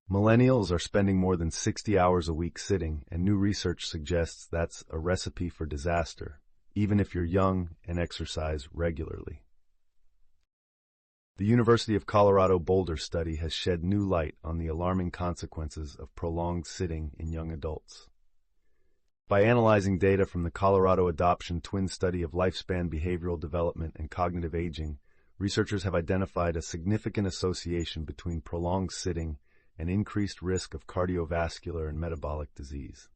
Millennials are spending more than 60 hours a week sitting, and new research suggests that's a recipe for disaster, even if you're young and exercise regularly. The University of Colorado Boulder study has shed new light on the alarming consequences of prolonged sitting in young adults. By analyzing data from the Colorado Adoption Twin Study of Lifespan Behavioral Development and Cognitive Aging, researchers have identified a significant association between prolonged sitting and increased risk of cardiovascular and metabolic disease.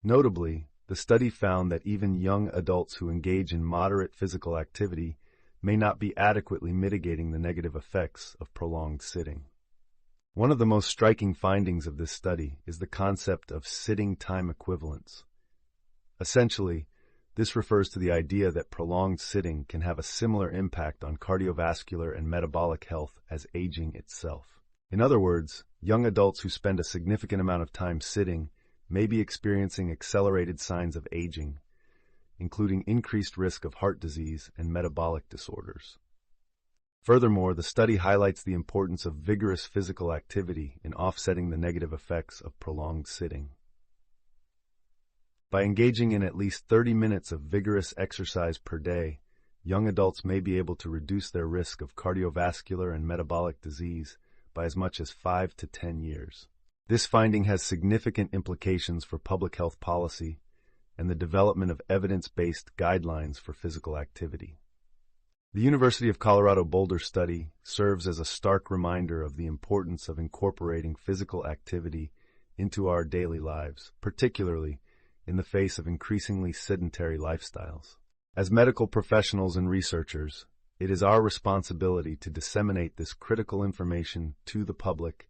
Notably, the study found that even young adults who engage in moderate physical activity may not be adequately mitigating the negative effects of prolonged sitting. One of the most striking findings of this study is the concept of sitting time equivalence. Essentially, this refers to the idea that prolonged sitting can have a similar impact on cardiovascular and metabolic health as aging itself. In other words, young adults who spend a significant amount of time sitting may be experiencing accelerated signs of aging, including increased risk of heart disease and metabolic disorders. Furthermore, the study highlights the importance of vigorous physical activity in offsetting the negative effects of prolonged sitting. By engaging in at least 30 minutes of vigorous exercise per day, young adults may be able to reduce their risk of cardiovascular and metabolic disease by as much as 5 to 10 years. This finding has significant implications for public health policy and the development of evidence-based guidelines for physical activity. The University of Colorado Boulder study serves as a stark reminder of the importance of incorporating physical activity into our daily lives, particularly in the face of increasingly sedentary lifestyles. As medical professionals and researchers, it is our responsibility to disseminate this critical information to the public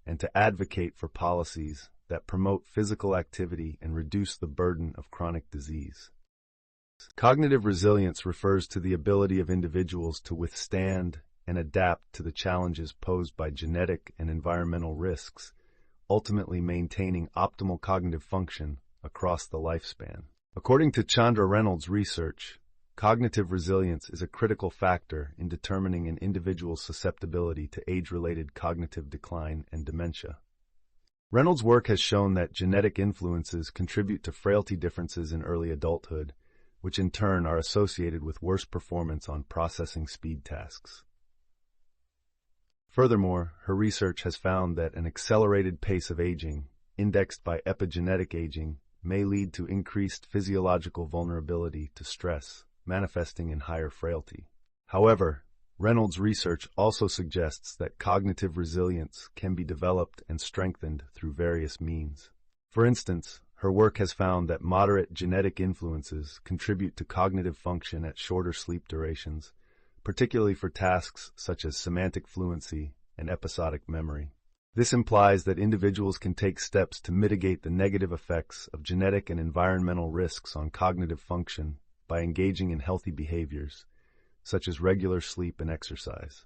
and to advocate for policies that promote physical activity and reduce the burden of chronic disease. Cognitive resilience refers to the ability of individuals to withstand and adapt to the challenges posed by genetic and environmental risks, ultimately maintaining optimal cognitive function across the lifespan. According to Chandra Reynolds' research, cognitive resilience is a critical factor in determining an individual's susceptibility to age-related cognitive decline and dementia. Reynolds' work has shown that genetic influences contribute to frailty differences in early adulthood, which in turn are associated with worse performance on processing speed tasks. Furthermore, her research has found that an accelerated pace of aging, indexed by epigenetic aging, may lead to increased physiological vulnerability to stress, manifesting in higher frailty. However, Reynolds' research also suggests that cognitive resilience can be developed and strengthened through various means. For instance, her work has found that moderate genetic influences contribute to cognitive function at shorter sleep durations, particularly for tasks such as semantic fluency and episodic memory. This implies that individuals can take steps to mitigate the negative effects of genetic and environmental risks on cognitive function by engaging in healthy behaviors, such as regular sleep and exercise.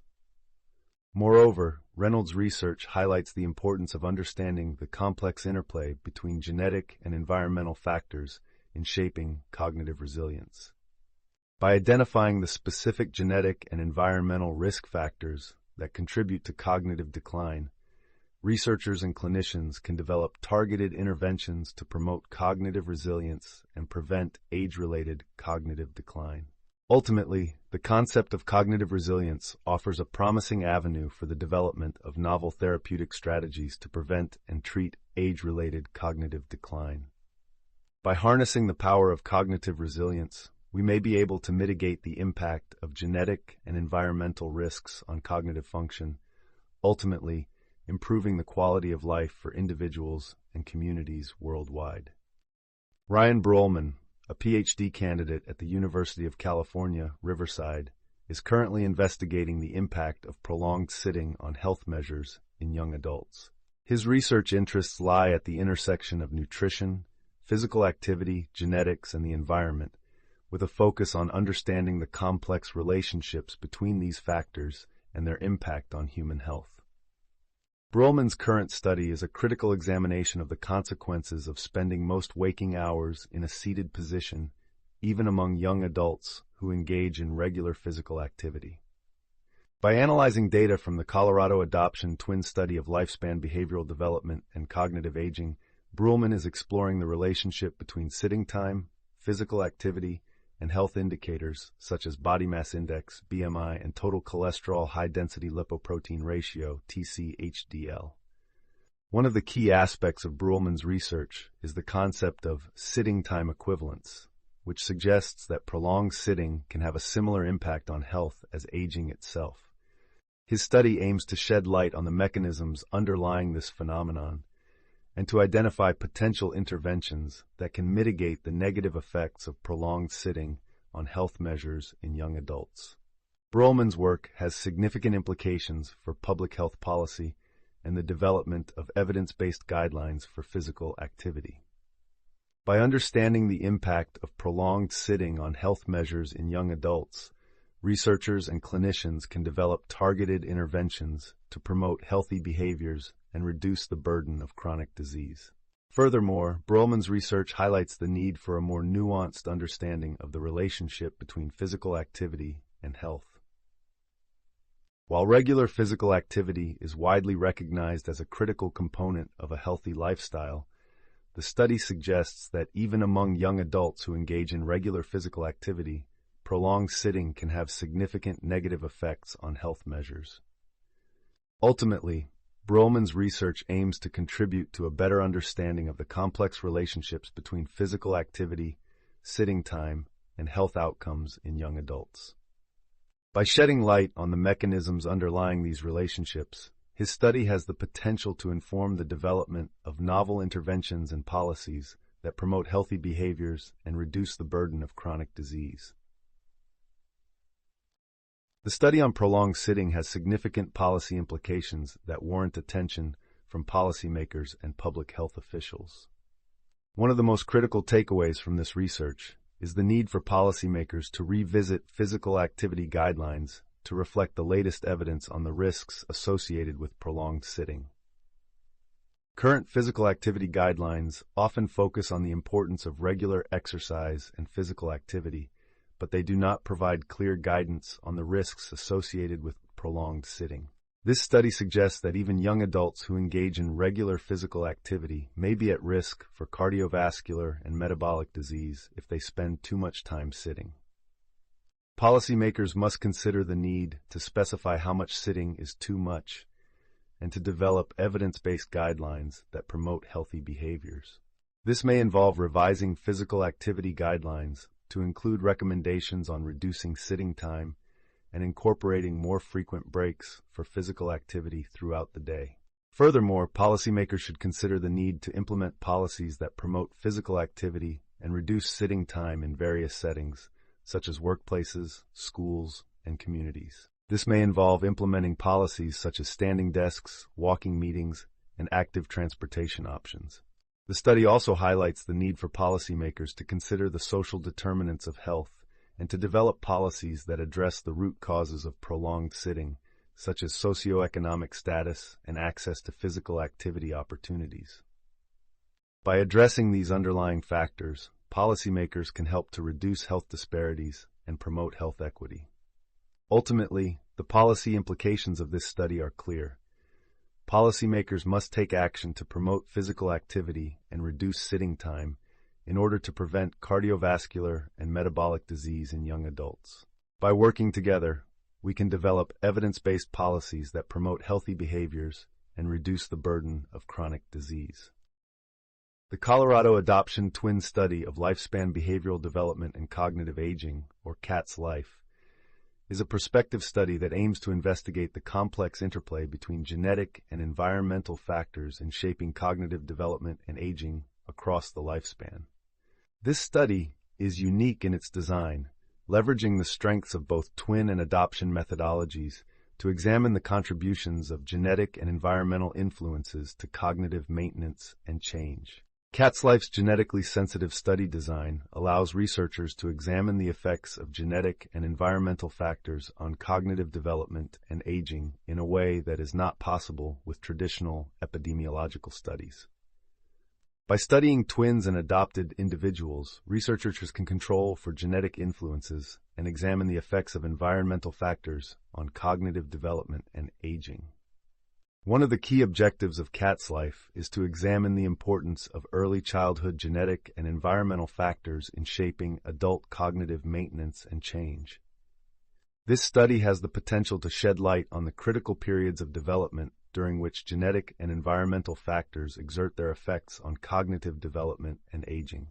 Moreover, Reynolds' research highlights the importance of understanding the complex interplay between genetic and environmental factors in shaping cognitive resilience. By identifying the specific genetic and environmental risk factors that contribute to cognitive decline, researchers and clinicians can develop targeted interventions to promote cognitive resilience and prevent age-related cognitive decline. Ultimately, the concept of cognitive resilience offers a promising avenue for the development of novel therapeutic strategies to prevent and treat age-related cognitive decline. By harnessing the power of cognitive resilience, we may be able to mitigate the impact of genetic and environmental risks on cognitive function, ultimately improving the quality of life for individuals and communities worldwide. Ryan Brohlman, a PhD candidate at the University of California, Riverside, is currently investigating the impact of prolonged sitting on health measures in young adults. His research interests lie at the intersection of nutrition, physical activity, genetics, and the environment, with a focus on understanding the complex relationships between these factors and their impact on human health. Brohlman's current study is a critical examination of the consequences of spending most waking hours in a seated position, even among young adults who engage in regular physical activity. By analyzing data from the Colorado Adoption Twin Study of Lifespan Behavioral Development and Cognitive Aging, Bruhlman is exploring the relationship between sitting time, physical activity, and health indicators such as body mass index, BMI, and total cholesterol high-density lipoprotein ratio, TCHDL. One of the key aspects of Bruhlman's research is the concept of sitting time equivalence, which suggests that prolonged sitting can have a similar impact on health as aging itself. His study aims to shed light on the mechanisms underlying this phenomenon and to identify potential interventions that can mitigate the negative effects of prolonged sitting on health measures in young adults. Bruhlman's work has significant implications for public health policy and the development of evidence-based guidelines for physical activity. By understanding the impact of prolonged sitting on health measures in young adults, researchers and clinicians can develop targeted interventions to promote healthy behaviors and reduce the burden of chronic disease. Furthermore, Bruhlman's research highlights the need for a more nuanced understanding of the relationship between physical activity and health. While regular physical activity is widely recognized as a critical component of a healthy lifestyle, the study suggests that even among young adults who engage in regular physical activity, prolonged sitting can have significant negative effects on health measures. Ultimately, Bruhlman's research aims to contribute to a better understanding of the complex relationships between physical activity, sitting time, and health outcomes in young adults. By shedding light on the mechanisms underlying these relationships, his study has the potential to inform the development of novel interventions and policies that promote healthy behaviors and reduce the burden of chronic disease. The study on prolonged sitting has significant policy implications that warrant attention from policymakers and public health officials. One of the most critical takeaways from this research is the need for policymakers to revisit physical activity guidelines to reflect the latest evidence on the risks associated with prolonged sitting. Current physical activity guidelines often focus on the importance of regular exercise and physical activity, but they do not provide clear guidance on the risks associated with prolonged sitting. This study suggests that even young adults who engage in regular physical activity may be at risk for cardiovascular and metabolic disease if they spend too much time sitting. Policymakers must consider the need to specify how much sitting is too much and to develop evidence-based guidelines that promote healthy behaviors. This may involve revising physical activity guidelines to include recommendations on reducing sitting time and incorporating more frequent breaks for physical activity throughout the day. Furthermore, policymakers should consider the need to implement policies that promote physical activity and reduce sitting time in various settings, such as workplaces, schools, and communities. This may involve implementing policies such as standing desks, walking meetings, and active transportation options. The study also highlights the need for policymakers to consider the social determinants of health and to develop policies that address the root causes of prolonged sitting, such as socioeconomic status and access to physical activity opportunities. By addressing these underlying factors, policymakers can help to reduce health disparities and promote health equity. Ultimately, the policy implications of this study are clear. Policymakers must take action to promote physical activity and reduce sitting time in order to prevent cardiovascular and metabolic disease in young adults. By working together, we can develop evidence-based policies that promote healthy behaviors and reduce the burden of chronic disease. The Colorado Adoption Twin Study of Lifespan Behavioral Development and Cognitive Aging, or CATS-LIFE, is a prospective study that aims to investigate the complex interplay between genetic and environmental factors in shaping cognitive development and aging across the lifespan. This study is unique in its design, leveraging the strengths of both twin and adoption methodologies to examine the contributions of genetic and environmental influences to cognitive maintenance and change. CATS-LIFE's genetically sensitive study design allows researchers to examine the effects of genetic and environmental factors on cognitive development and aging in a way that is not possible with traditional epidemiological studies. By studying twins and adopted individuals, researchers can control for genetic influences and examine the effects of environmental factors on cognitive development and aging. One of the key objectives of Cat's Life is to examine the importance of early childhood genetic and environmental factors in shaping adult cognitive maintenance and change. This study has the potential to shed light on the critical periods of development during which genetic and environmental factors exert their effects on cognitive development and aging.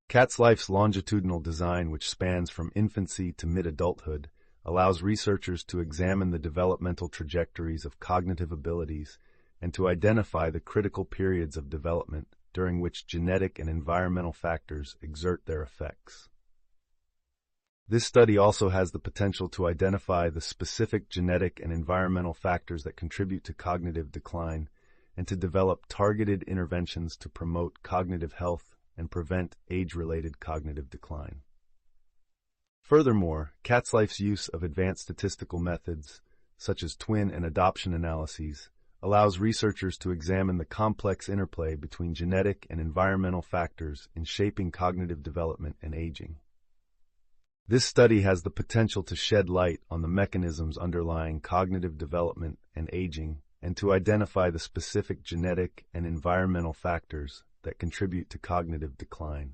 Cat's Life's longitudinal design, which spans from infancy to mid-adulthood, allows researchers to examine the developmental trajectories of cognitive abilities and to identify the critical periods of development during which genetic and environmental factors exert their effects. This study also has the potential to identify the specific genetic and environmental factors that contribute to cognitive decline and to develop targeted interventions to promote cognitive health and prevent age-related cognitive decline. Furthermore, Cat's Life's use of advanced statistical methods, such as twin and adoption analyses, allows researchers to examine the complex interplay between genetic and environmental factors in shaping cognitive development and aging. This study has the potential to shed light on the mechanisms underlying cognitive development and aging and to identify the specific genetic and environmental factors that contribute to cognitive decline.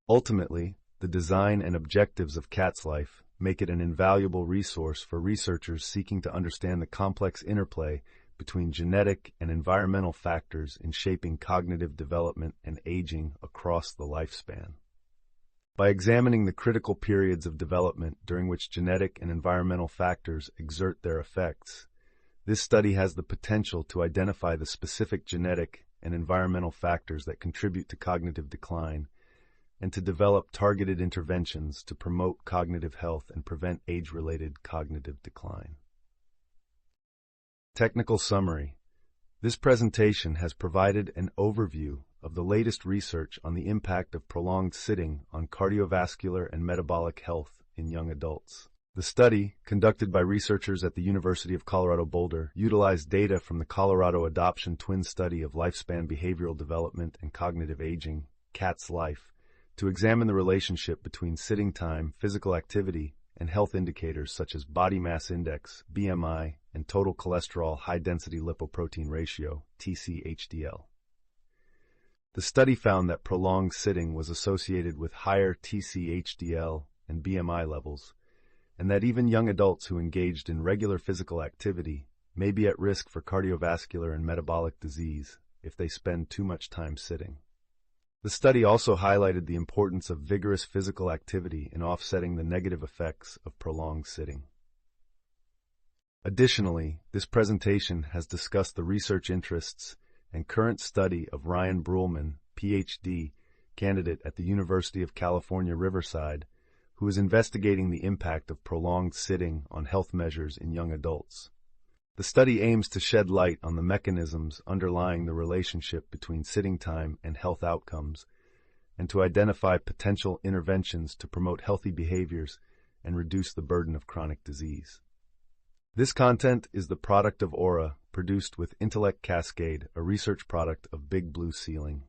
Ultimately, the design and objectives of Cat's Life make it an invaluable resource for researchers seeking to understand the complex interplay between genetic and environmental factors in shaping cognitive development and aging across the lifespan. By examining the critical periods of development during which genetic and environmental factors exert their effects, this study has the potential to identify the specific genetic and environmental factors that contribute to cognitive decline and to develop targeted interventions to promote cognitive health and prevent age-related cognitive decline. Technical summary. This presentation has provided an overview of the latest research on the impact of prolonged sitting on cardiovascular and metabolic health in young adults. The study, conducted by researchers at the University of Colorado Boulder, utilized data from the Colorado Adoption Twin Study of Lifespan Behavioral Development and Cognitive Aging, Cat's Life, to examine the relationship between sitting time, physical activity, and health indicators such as body mass index, BMI, and total cholesterol high-density lipoprotein ratio, TC-HDL. The study found that prolonged sitting was associated with higher TC-HDL and BMI levels, and that even young adults who engaged in regular physical activity may be at risk for cardiovascular and metabolic disease if they spend too much time sitting. The study also highlighted the importance of vigorous physical activity in offsetting the negative effects of prolonged sitting. Additionally, this presentation has discussed the research interests and current study of Ryan Bruhlman, Ph.D., candidate at the University of California, Riverside, who is investigating the impact of prolonged sitting on health measures in young adults. The study aims to shed light on the mechanisms underlying the relationship between sitting time and health outcomes, and to identify potential interventions to promote healthy behaviors and reduce the burden of chronic disease. This content is the product of Aura, produced with Intellect Cascade, a research product of Big Blue Ceiling.